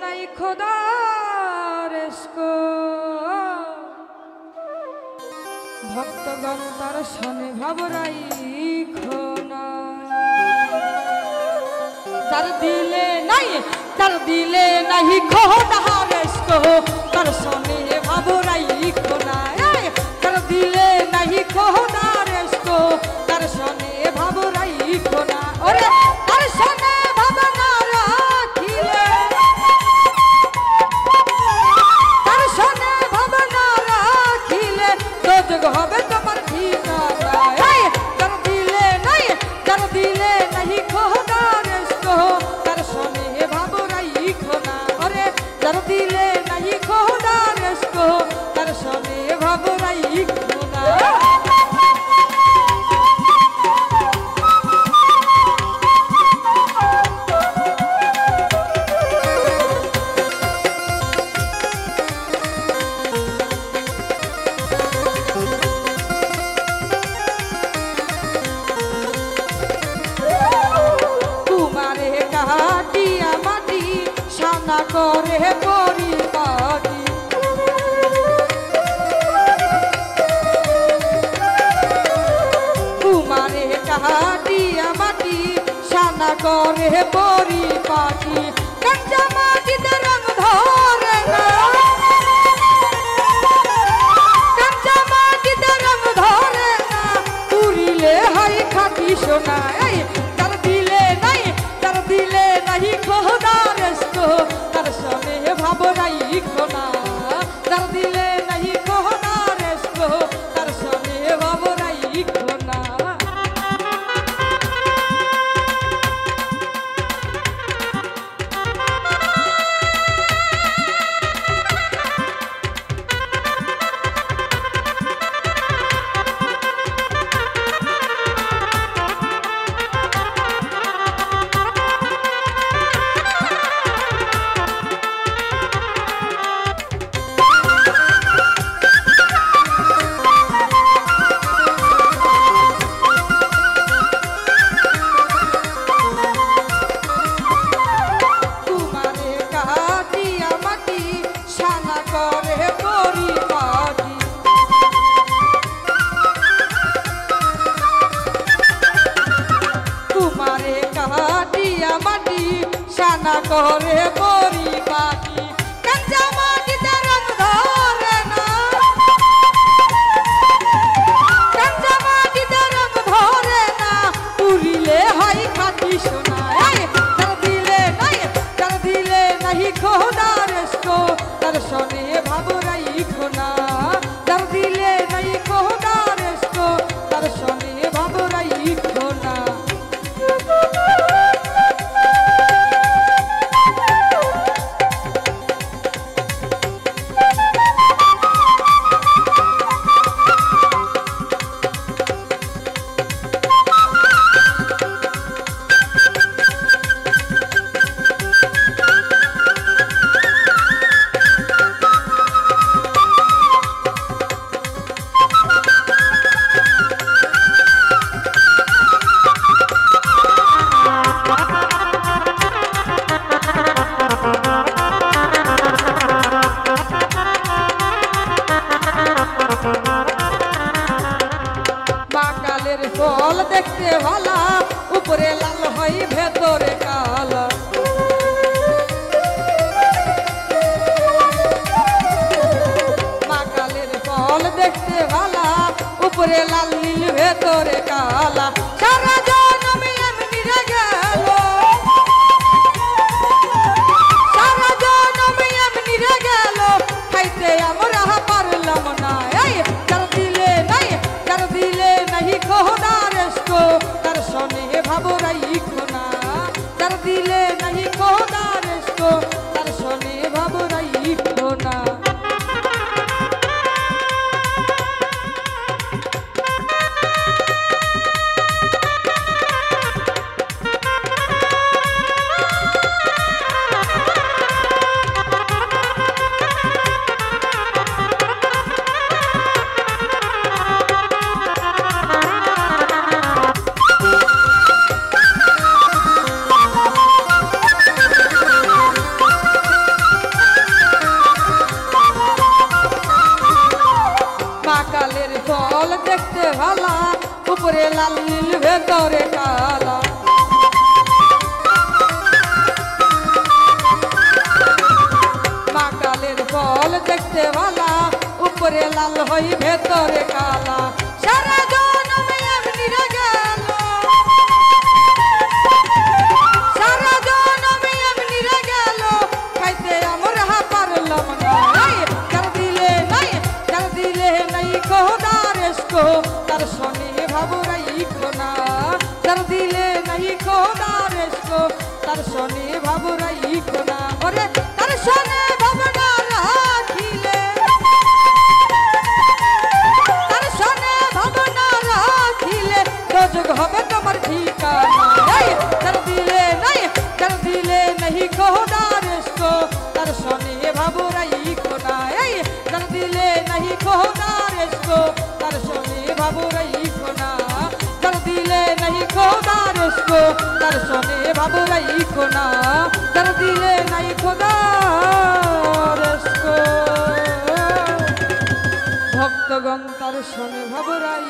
নাই খোদার ইশকো ভক্তগণ তার শনে ভাবরাই খোনা তার দিলে নাই খোদার ইশকো তার শনে ভাবরাই খোনা তার দিলে নাই খোদার ইশকো তার শনে ভাবরাই খোনা ওরে তার শনে ভাবনা রাখিলে তার শনে ভাবনা রাখিলে দোজখ হবে তোমার ঠিকানা তার দিলে নাই খোদার ইশকো তার শনে ভাবরাই খোনা ওরে তার দিলে নাই খোদার ইশকো তার শনে ভাবরাই খোনা করে পরিপাটি কুমারে কাটিয়া মাটি সানা করে পরিপাটি কাঁচা মাটিতে রং ধরে না কাঁচা মাটিতে রং ধরে না পুরিলে হয় খাঁটি সোনা তার দিলে নাই খোদার ইশকো তার শনে ভাবরাই খোনা তার দিলে নাই খোদার ইশকো তার শনে ভাবরাই খোনা করে পরিপাটি কাঁচা মাটিতে রং ধরে না কাঁচা মাটিতে রং ধরে না পুরিলে হয় খাঁটি সোনা তার দিলে নাই খোদার ইশকো তার শনে ভাবরাই খোনা তার দিলে নাই খোদার ইশকো তার শনে ভাবরাই খোনা ফল দেখতে ভালা উপরে লাল হয় ভেতরে কালা মাকালের ফল দেখতে ভালা উপরে লাল নীল ভেতরে কালা সারা জনম এমনি রে গেল সারা জনম এমনি রে গেল খাইতে আমরা পারলাম না তার দিলে নাই খোদার ইশকো তার শনে ভাবরাই খোনা তার দিলে নাই খোদার ইশকো তার শনে ভাবরাই খোনা উপরে লাল নীল ভেতরে কালা মাকালের ফল দেখতে ভালা উপরে লাল হই ভেতরে কালা সারা জনম এমনি রে গেল সারা জনম এমনি রে গেল খাইতে আমরা পারলাম না যার দিলে নাই খোদারেস্কো তার শনি ভাবরাই খোনা যার দিলে নাই খোদারেস্কো তার শনি ভাবরাই খোনা ওরে তার শনি ভাবনা রাখিলে তার শনি ভাবনা রাখিলে যোগ হবে তোমার ঠিকানা যার দিলে নাই খোদারেস্কো তার শনি ভাবরাই খোনা যার দিলে নাই খোদারেস্কো তার শনি ভাবরাই খোনা যার দিলে নাই খোদারেস্কো তার শনি ভাবরাই খোনা যার দিলে নাই খোদারেস্কো ভক্তগণ তার শনি ভাবরাই